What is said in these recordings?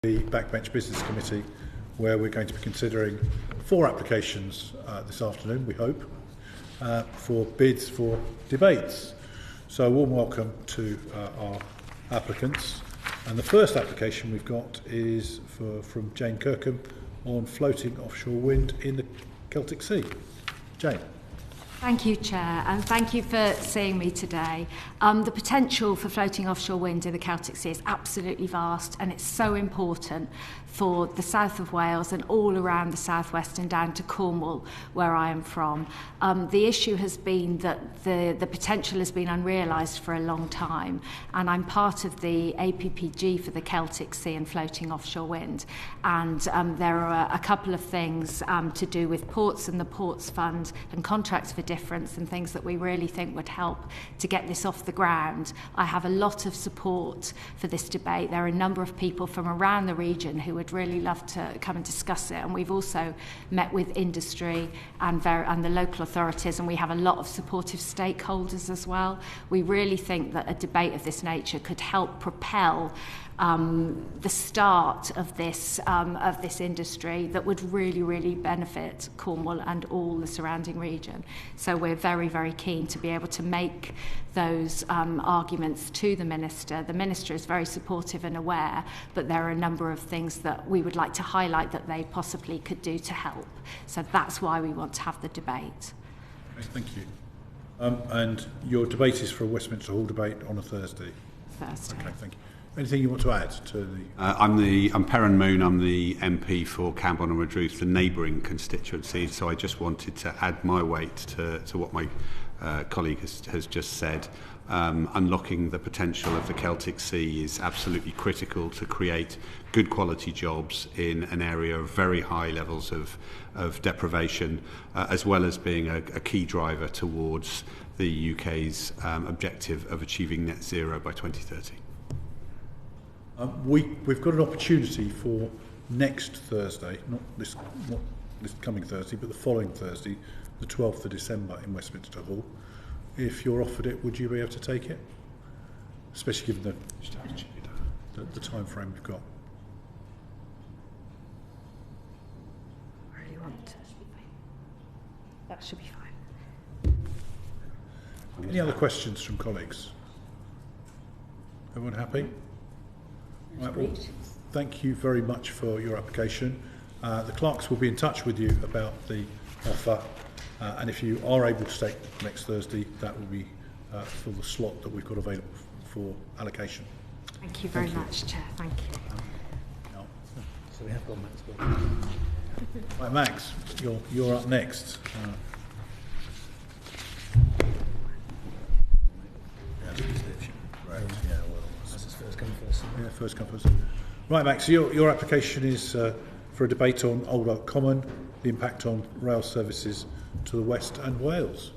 the Backbench Business Committee, where we're going to be considering 4 applications this afternoon, we hope, for bids for debates. So a warm welcome to our applicants. And the first application we've got is from Jane Kirkham on floating offshore wind in the Celtic Sea. Jane. Thank you, Chair, and thank you for seeing me today. The potential for floating offshore wind in the Celtic Sea is absolutely vast, and it's so important for the south of Wales and all around the southwest and down to Cornwall, where I am from. The issue has been that the potential has been unrealised for a long time, and I'm part of the APPG for the Celtic Sea and floating offshore wind. And there are a couple of things to do with ports and the Ports Fund and contracts for difference and things that we really think would help to get this off the ground. I have a lot of support for this debate. There are a number of people from around the region who would really love to come and discuss it, and we've also met with industry and the local authorities, and we have a lot of supportive stakeholders as well. We really think that a debate of this nature could help propel the start of this industry that would really benefit Cornwall and all the surrounding region. So we're very keen to be able to make those arguments to the Minister. The Minister is very supportive and aware, but there are a number of things that we would like to highlight that they possibly could do to help. So that's why we want to have the debate. Okay, thank you. And your debate is for a Westminster Hall debate on a Thursday? Thursday. Okay, thank you. Anything you want to add to the... I'm Perrin Moon. I'm the MP for Camborne and Redruth, the neighbouring constituencies. So I just wanted to add my weight to what my colleague has just said. Unlocking the potential of the Celtic Sea is absolutely critical to create good quality jobs in an area of very high levels of deprivation, as well as being a key driver towards the UK's objective of achieving net zero by 2030. We've got an opportunity for next Thursday, not this coming Thursday, but the following Thursday, the 12th of December in Westminster Hall. If you're offered it, would you be able to take it? Especially given the time frame we've got. Where do you want? That should be fine. Any other questions from colleagues? Everyone happy? Right, well, thank you very much for your application. The clerks will be in touch with you about the offer, and if you are able to take next Thursday, that will be for the slot that we've got available for allocation. Thank you very much, Chair. Thank you. So we have got Max. Right, Max, you're up next. Right. Yeah, well, that's his first come first. Yeah, first come first. Right, Max, your application is for a debate on Old Oak Common, the impact on rail services to the West and Wales.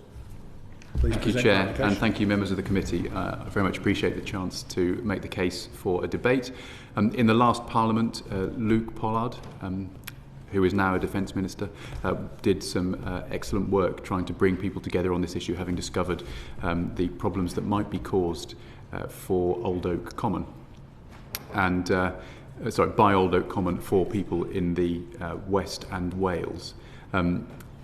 Please thank you, Chair, and thank you, members of the committee. I very much appreciate the chance to make the case for a debate. In the last Parliament, Luke Pollard, who is now a Defence Minister, did some excellent work trying to bring people together on this issue, having discovered the problems that might be caused for Old Oak Common, and by Old Oak Common for people in the West and Wales.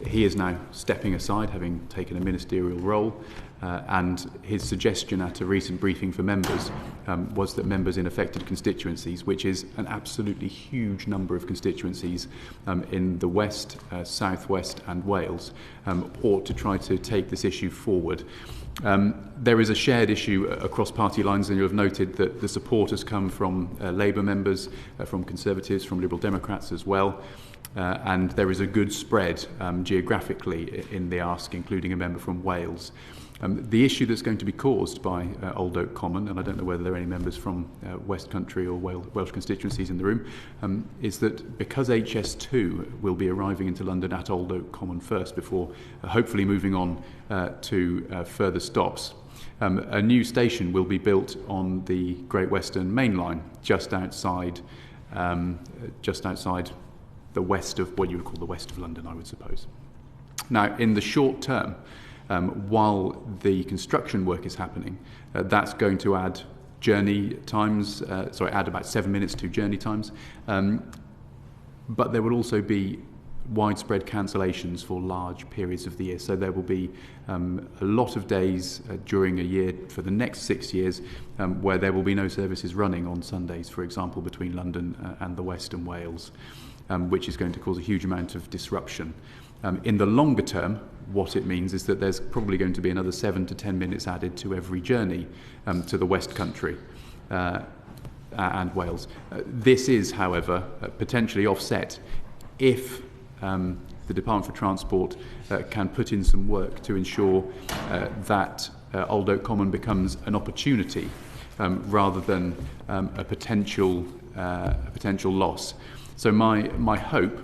He is now stepping aside, having taken a ministerial role, and his suggestion at a recent briefing for members was that members in affected constituencies, which is an absolutely huge number of constituencies in the West, South West and Wales, ought to try to take this issue forward. There is a shared issue across party lines, and you'll have noted that the support has come from Labour members, from Conservatives, from Liberal Democrats as well. And there is a good spread geographically in the ask, including a member from Wales. The issue that's going to be caused by Old Oak Common, and I don't know whether there are any members from West Country or Welsh constituencies in the room, is that because HS2 will be arriving into London at Old Oak Common first before hopefully moving on to further stops, a new station will be built on the Great Western Main Line just outside the west of what you would call the west of London, I would suppose. Now, in the short term, while the construction work is happening, that's going to add journey times, add about 7 minutes to journey times. But there will also be widespread cancellations for large periods of the year. So there will be a lot of days during a year for the next 6 years where there will be no services running on Sundays, for example, between London and the West and Wales, which is going to cause a huge amount of disruption. In the longer term, what it means is that there's probably going to be another 7 to 10 minutes added to every journey to the West Country and Wales. This is, however, potentially offset if the Department for Transport can put in some work to ensure that Old Oak Common becomes an opportunity rather than a potential loss. So my hope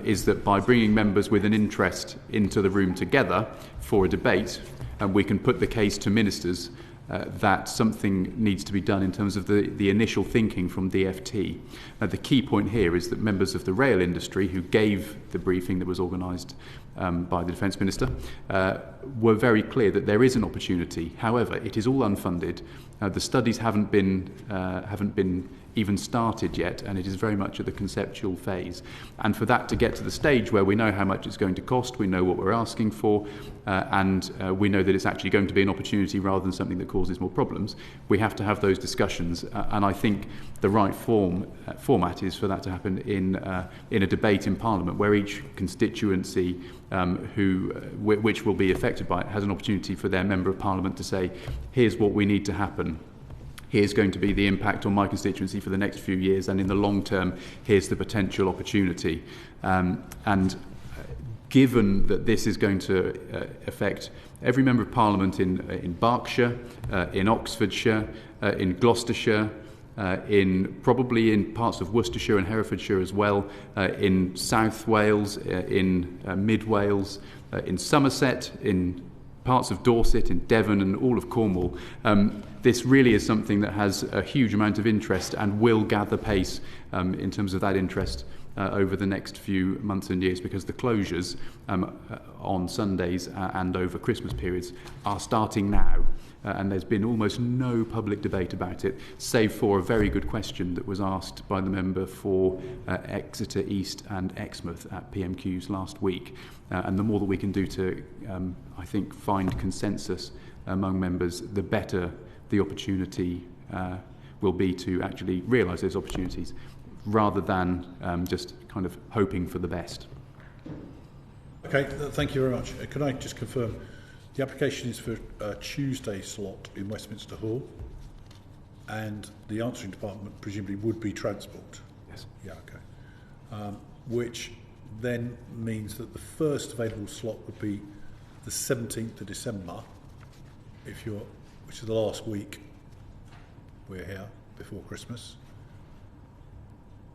is that by bringing members with an interest into the room together for a debate, we can put the case to ministers that something needs to be done in terms of the initial thinking from DFT. The key point here is that members of the rail industry who gave the briefing that was organised by the Defence Minister were very clear that there is an opportunity. However, it is all unfunded. The studies haven't been even started yet, and it is very much at the conceptual phase. And for that to get to the stage where we know how much it's going to cost, we know what we're asking for, and we know that it's actually going to be an opportunity rather than something that causes more problems, we have to have those discussions. And I think the right format is for that to happen in a debate in Parliament, where each constituency which will be affected by it has an opportunity for their Member of Parliament to say, here's what we need to happen. Here's going to be the impact on my constituency for the next few years, and in the long term, here's the potential opportunity. And given that this is going to affect every Member of Parliament in Berkshire, in Oxfordshire, in Gloucestershire, probably in parts of Worcestershire and Herefordshire as well, in South Wales, in Mid Wales, in Somerset, in parts of Dorset, in Devon and all of Cornwall. This really is something that has a huge amount of interest and will gather pace in terms of that interest over the next few months and years, because the closures on Sundays and over Christmas periods are starting now. And there's been almost no public debate about it, save for a very good question that was asked by the member for Exeter East and Exmouth at PMQs last week. And the more that we can do to, I think, find consensus among members, the better the opportunity will be to actually realise those opportunities, rather than just kind of hoping for the best. Okay, thank you very much. Can I just confirm, the application is for a Tuesday slot in Westminster Hall, and the answering department presumably would be transport? Yes. Yeah, okay. Which then means that the first available slot would be the 17th of December, which is the last week we're here before Christmas.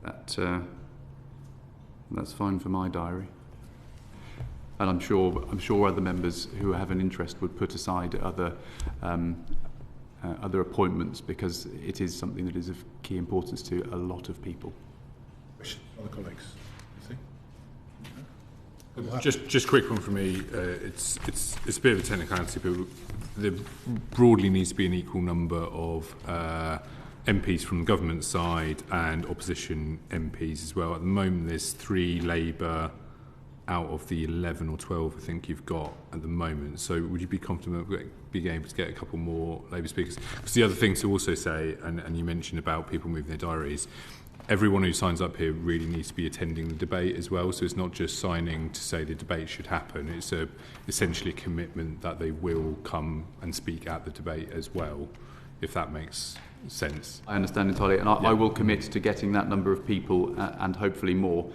That's fine for my diary. And I'm sure other members who have an interest would put aside other appointments, because it is something that is of key importance to a lot of people. Other colleagues, Just a quick one from me. It's a bit of a technicality, but there broadly needs to be an equal number of MPs from the government side and opposition MPs as well. At the moment, there's 3 Labour out of the 11 or 12 I think you've got at the moment. So would you be confident of being able to get a couple more Labour speakers? Because the other thing to also say, and you mentioned about people moving their diaries, everyone who signs up here really needs to be attending the debate as well. So it's not just signing to say the debate should happen. It's essentially a commitment that they will come and speak at the debate as well, if that makes sense. I understand entirely, and I will commit to getting that number of people and hopefully more.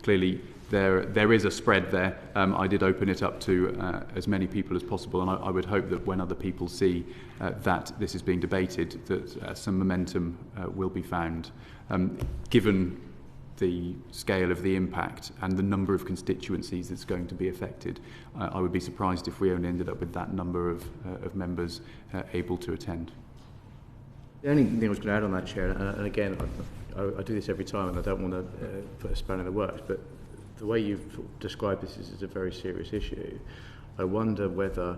Clearly, there is a spread there. I did open it up to as many people as possible, and I would hope that when other people see that this is being debated, that some momentum will be found. Given the scale of the impact and the number of constituencies that's going to be affected, I would be surprised if we only ended up with that number of members able to attend. The only thing I was going to add on that, Chair, and again, I do this every time and I don't want to put a spanner in the works, but the way you've described this is a very serious issue. I wonder whether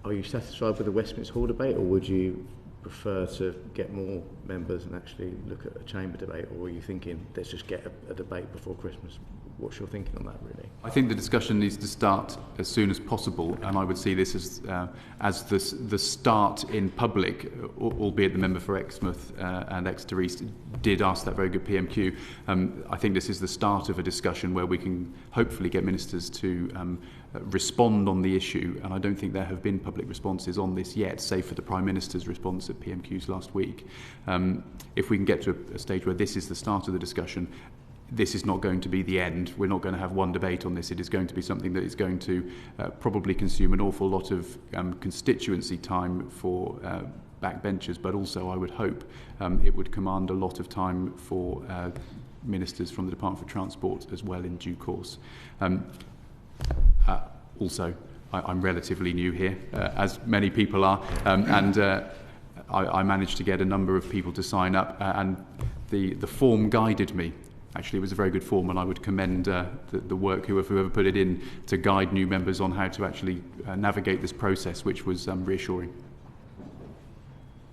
are you satisfied with the Westminster Hall debate, or would you prefer to get more members and actually look at a chamber debate, or are you thinking let's just get a debate before Christmas? What's your thinking on that, really? I think the discussion needs to start as soon as possible, and I would see this as the start in public, albeit the member for Exmouth and Exeter East did ask that very good PMQ. I think this is the start of a discussion where we can hopefully get ministers to respond on the issue, and I don't think there have been public responses on this yet, save for the Prime Minister's response at PMQs last week. If we can get to a stage where this is the start of the discussion, this is not going to be the end. We're not going to have one debate on this. It is going to be something that is going to probably consume an awful lot of constituency time for backbenchers, but also I would hope it would command a lot of time for ministers from the Department for Transport as well in due course. Also, I'm relatively new here, as many people are, and I managed to get a number of people to sign up, and the form guided me. Actually, it was a very good form, and I would commend the work, whoever put it in, to guide new members on how to actually navigate this process, which was reassuring.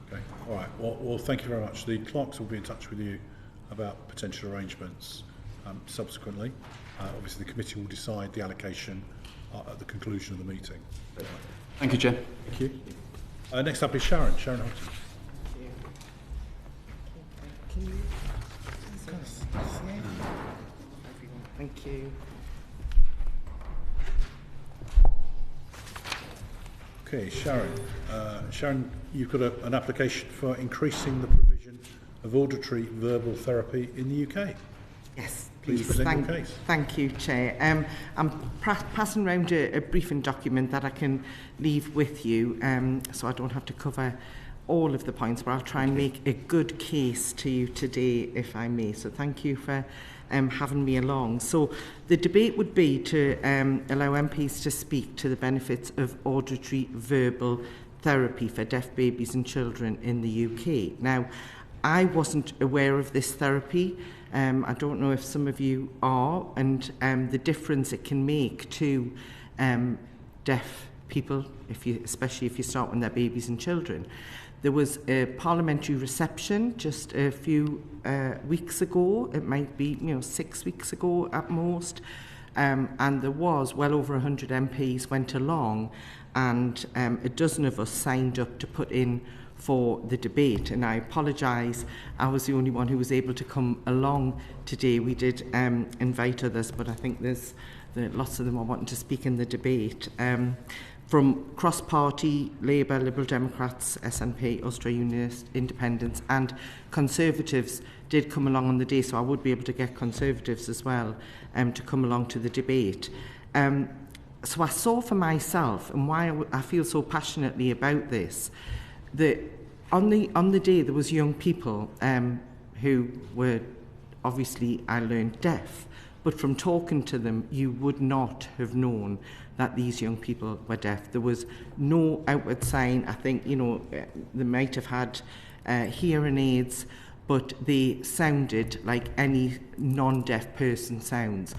Okay, all right. Well, thank you very much. The clerks will be in touch with you about potential arrangements subsequently. Obviously, the committee will decide the allocation at the conclusion of the meeting. Thank you, Chair. Thank you. Next up is Sharon Houghton. Thank you. Thank you. Okay, Sharon, you've got an application for increasing the provision of auditory verbal therapy in the UK. Yes, please present your case. Thank you, Chair. I'm passing around a briefing document that I can leave with you, so I don't have to cover all of the points, but I'll try and make a good case to you today, if I may. So thank you for having me along. So the debate would be to allow MPs to speak to the benefits of auditory verbal therapy for deaf babies and children in the UK. Now, I wasn't aware of this therapy. I don't know if some of you are, and the difference it can make to deaf people, especially if you start when they're babies and children. There was a parliamentary reception just a few weeks ago. It might be 6 weeks ago at most, and there was well over 100 MPs went along, and a dozen of us signed up to put in for the debate. And I apologise, I was the only one who was able to come along today. We did invite others, but I think there's lots of them are wanting to speak in the debate. From cross-party, Labour, Liberal Democrats, SNP, Ulster Unionist, Independents and Conservatives did come along on the day, so I would be able to get Conservatives as well to come along to the debate. So I saw for myself, and why I feel so passionately about this, that on the day there was young people who were obviously, I learned, deaf, but from talking to them you would not have known that these young people were deaf. There was no outward sign. I think, they might have had hearing aids, but they sounded like any non-deaf person sounds.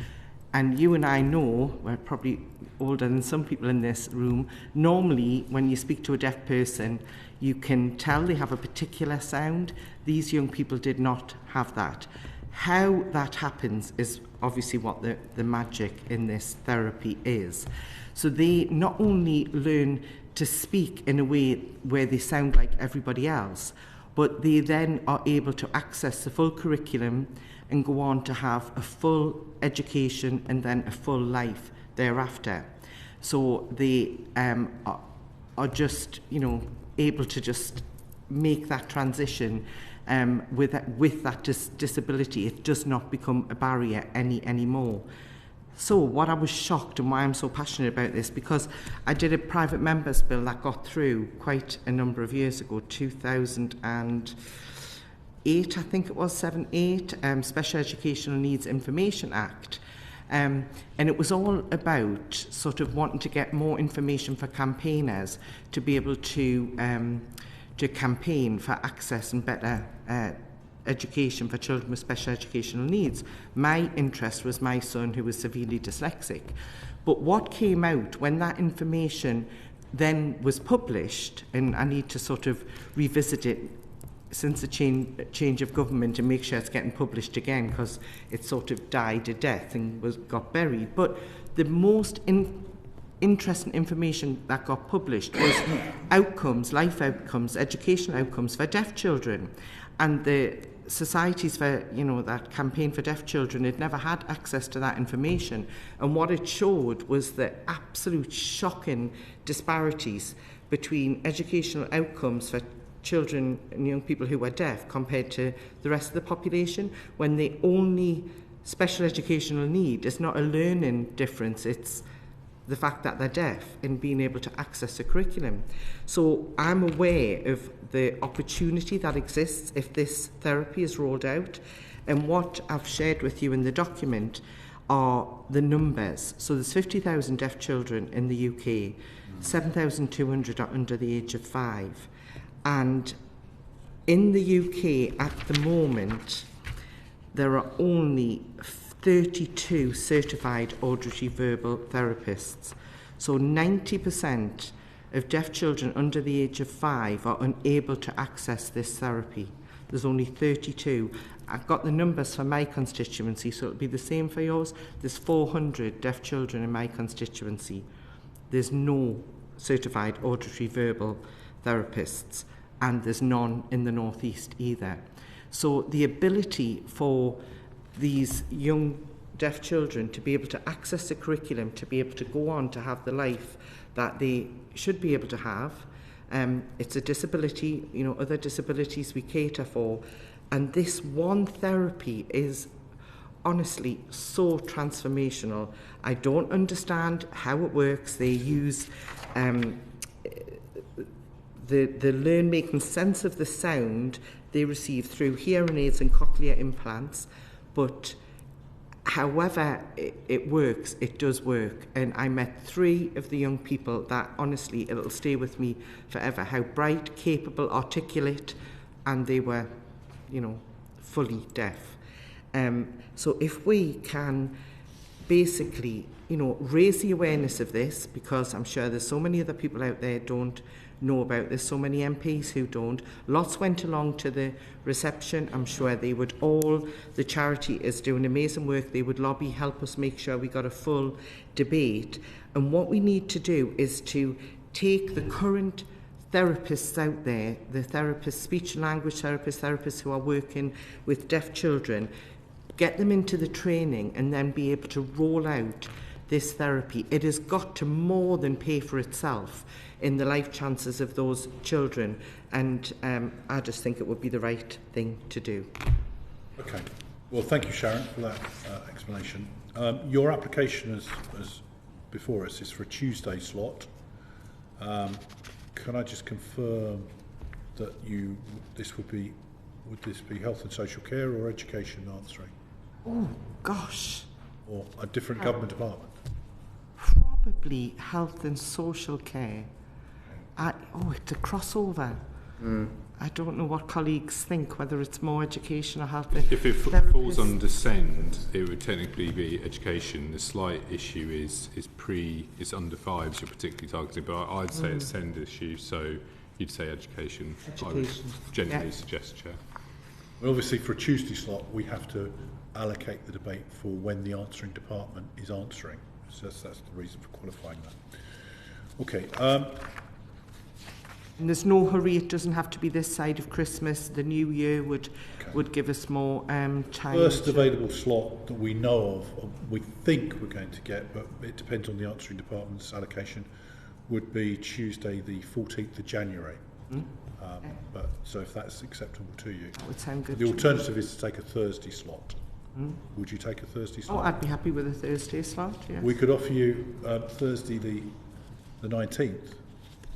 And you and I know, we're probably older than some people in this room, normally when you speak to a deaf person, you can tell they have a particular sound. These young people did not have that. How that happens is obviously what the magic in this therapy is. So they not only learn to speak in a way where they sound like everybody else, but they then are able to access the full curriculum and go on to have a full education and then a full life thereafter. So they are just, able to just make that transition with that disability. It does not become a barrier anymore. So what I was shocked, and why I'm so passionate about this, because I did a private members bill that got through quite a number of years ago, 2008, I think it was, 7-8, Special Educational Needs Information Act. And it was all about sort of wanting to get more information for campaigners to be able to campaign for access and better education for children with special educational needs. My interest was my son, who was severely dyslexic. But what came out when that information then was published, and I need to sort of revisit it since the change of government and make sure it's getting published again, because it sort of died a death and got buried. But the most interesting information that got published was outcomes, life outcomes, educational outcomes for deaf children. And the societies for, that campaign for deaf children had never had access to that information. And what it showed was the absolute shocking disparities between educational outcomes for children and young people who were deaf compared to the rest of the population, when the only special educational need is not a learning difference, it's the fact that they're deaf and being able to access a curriculum. So I'm aware of the opportunity that exists if this therapy is rolled out, and what I've shared with you in the document are the numbers. So there's 50,000 deaf children in the UK, 7,200 are under the age of 5, and in the UK at the moment there are only 32 certified auditory verbal therapists. So 90% of deaf children under the age of 5 are unable to access this therapy. There's only 32. I've got the numbers for my constituency, so it'll be the same for yours. There's 400 deaf children in my constituency. There's no certified auditory verbal therapists, and there's none in the North East either. So the ability for these young deaf children to be able to access the curriculum, to be able to go on to have the life that they should be able to have. It's a disability, other disabilities we cater for. And this one therapy is honestly so transformational. I don't understand how it works. They use the learn making sense of the sound they receive through hearing aids and cochlear implants. But however it works, it does work. And I met 3 of the young people that honestly, it'll stay with me forever. How bright, capable, articulate, and they were, fully deaf. So if we can basically, raise the awareness of this, because I'm sure there's so many other people out there don't know about this, so many MPs who don't. Lots went along to the reception. I'm sure they would all, the charity is doing amazing work. They would lobby, help us make sure we got a full debate. And what we need to do is to take the current therapists out there, the therapists, speech and language therapists who are working with deaf children, get them into the training and then be able to roll out this therapy. It has got to more than pay for itself in the life chances of those children, and I just think it would be the right thing to do. Okay. Well, thank you, Sharon, for that explanation. Your application as before us is for a Tuesday slot. Can I just confirm that would this be health and social care or education answering? Oh, gosh. Or a different government department? Probably health and social care. It's a crossover. I don't know what colleagues think, whether it's more education or health. If it falls under SEND, it would technically be education. The slight issue is under 5s you're particularly targeting, but I'd say it's SEND issue, so you'd say education. I would generally suggest, Chair. Well, obviously, for a Tuesday slot, we have to allocate the debate for when the answering department is answering. So that's the reason for qualifying that. Okay. And there's no hurry. It doesn't have to be this side of Christmas. The new year would give us more time. First available slot that we know of, we think we're going to get, but it depends on the answering department's allocation, would be Tuesday the 14th of January. But so if that's acceptable to you. That would sound good. The alternative is to take a Thursday slot. Would you take a Thursday slot? Oh, I'd be happy with a Thursday slot, yes. We could offer you Thursday the 19th.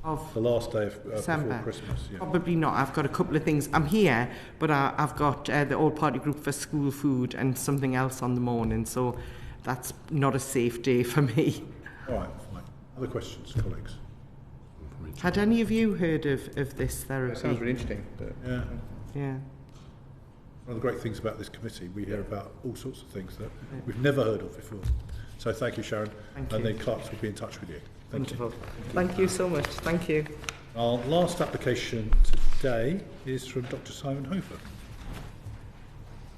Of the last day of December. Before Christmas. Yeah. Probably not. I've got a couple of things. I'm here, but I've got the all-party group for school food and something else on the morning, so that's not a safe day for me. All right, fine. Other questions, colleagues? Had any of you heard of this therapy? It sounds really interesting. But Yeah. One of the great things about this committee, we hear about all sorts of things that we've never heard of before. So thank you, Sharon. Thank and you. the clerks will be in touch with you. Thank you. Wonderful. Thank you so much. Thank you. Our last application today is from Dr. Simon Hofer.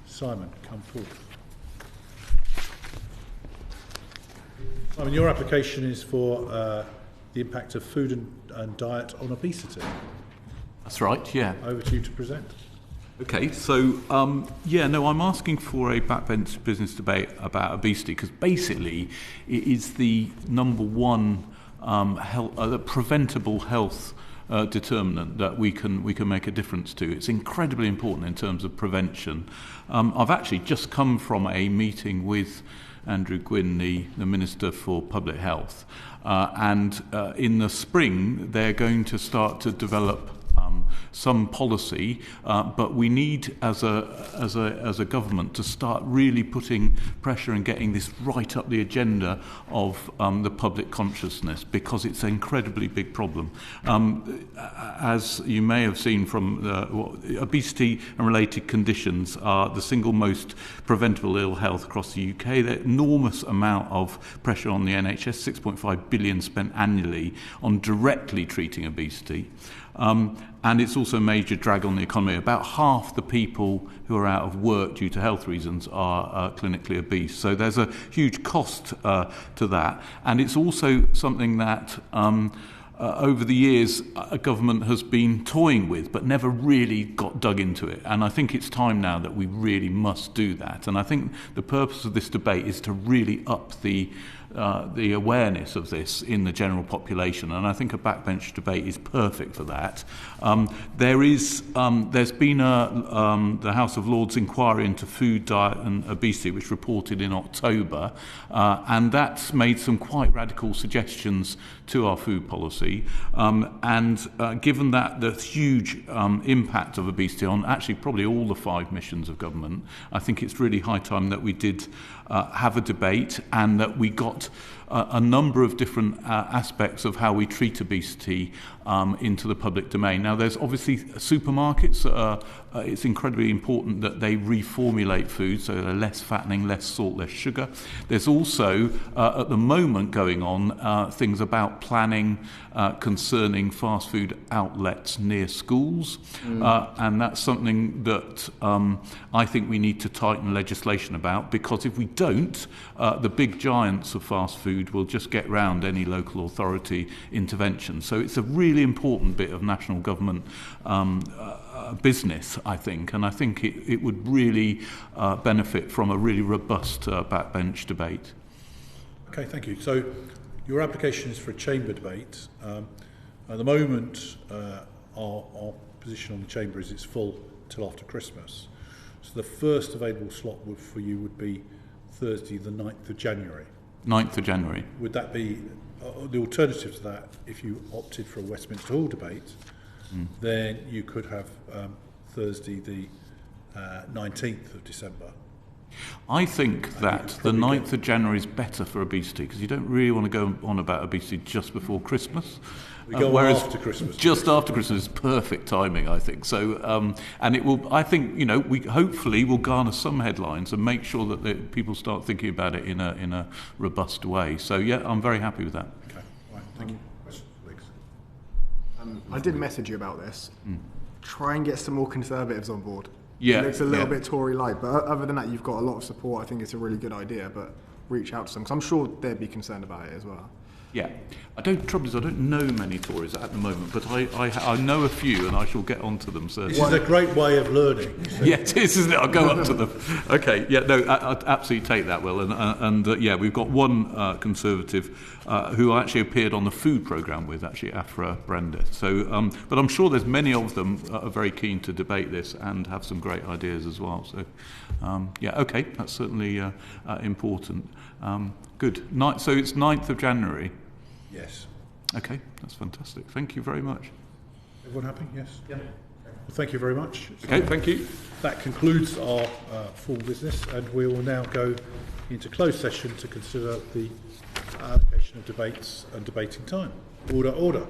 Simon, come forth. Simon, your application is for the impact of food and diet on obesity. That's right, yeah. Over to you to present. Okay, so I'm asking for a backbench business debate about obesity because basically it is the number one preventable health determinant that we can make a difference to. It's incredibly important in terms of prevention. I've actually just come from a meeting with Andrew Gwynn, the Minister for Public Health, and in the spring they're going to start to develop some policy, but we need, as a government, to start really putting pressure and getting this right up the agenda of the public consciousness, because it's an incredibly big problem. As you may have seen from obesity and related conditions are the single most preventable ill health across the UK. There's an enormous amount of pressure on the NHS, 6.5 billion spent annually on directly treating obesity. And it's also a major drag on the economy. About half the people who are out of work due to health reasons are clinically obese. So there's a huge cost to that. And it's also something that over the years a government has been toying with but never really got dug into it. And I think it's time now that we really must do that. And I think the purpose of this debate is to really up the awareness of this in the general population, and I think a backbench debate is perfect for that. There's been the House of Lords inquiry into food, diet and obesity, which reported in October, and that's made some quite radical suggestions to our food policy. Given that the huge impact of obesity on actually probably all the 5 missions of government, I think it's really high time that we did have a debate and that we got a number of different aspects of how we treat obesity into the public domain. Now, there's obviously supermarkets. It's incredibly important that they reformulate food so they're less fattening, less salt, less sugar. There's also, at the moment, going on things about planning concerning fast food outlets near schools. And that's something that I think we need to tighten legislation about, because if we don't, the big giants of fast food will just get round any local authority intervention. So it's a really important bit of national government business, I think, and I think it would really benefit from a really robust backbench debate. Okay, thank you. So your application is for a chamber debate. At the moment, our position on the chamber is it's full till after Christmas. So the first available slot for you would be Thursday, the 9th of January. 9th of January. Would that be the alternative to that? If you opted for a Westminster Hall debate, then you could have Thursday, the 19th of December. I think that the 9th of January is better for obesity, because you don't really want to go on about obesity just before Christmas. We go whereas after Christmas. Just after Christmas is perfect timing, I think. So, and it will. I think we hopefully will garner some headlines and make sure that people start thinking about it in a robust way. So, yeah, I'm very happy with that. Okay, right. Thank you. Questions, please. I did message you about this. Try and get some more Conservatives on board. Yeah, it looks a little bit Tory-like, but other than that, you've got a lot of support. I think it's a really good idea, but reach out to them, because I'm sure they'd be concerned about it as well. Yeah, trouble is I don't know many Tories at the moment, but I know a few, and I shall get onto them. So this is a great way of learning. So. Yeah, it is, isn't it? I'll go up to them. Okay, yeah, no, I absolutely take that, Will, and yeah, we've got one Conservative who actually appeared on the food programme with actually Afra Brenda. So, but I'm sure there's many of them are very keen to debate this and have some great ideas as well. So, yeah, okay, that's certainly important. Good. So it's 9th of January. Yes. Okay, that's fantastic. Thank you very much. Everyone happy? Yes? Yeah. Well, thank you very much. Okay, thank you. That concludes our full business, and we will now go into closed session to consider the allocation of debates and debating time. Order, order.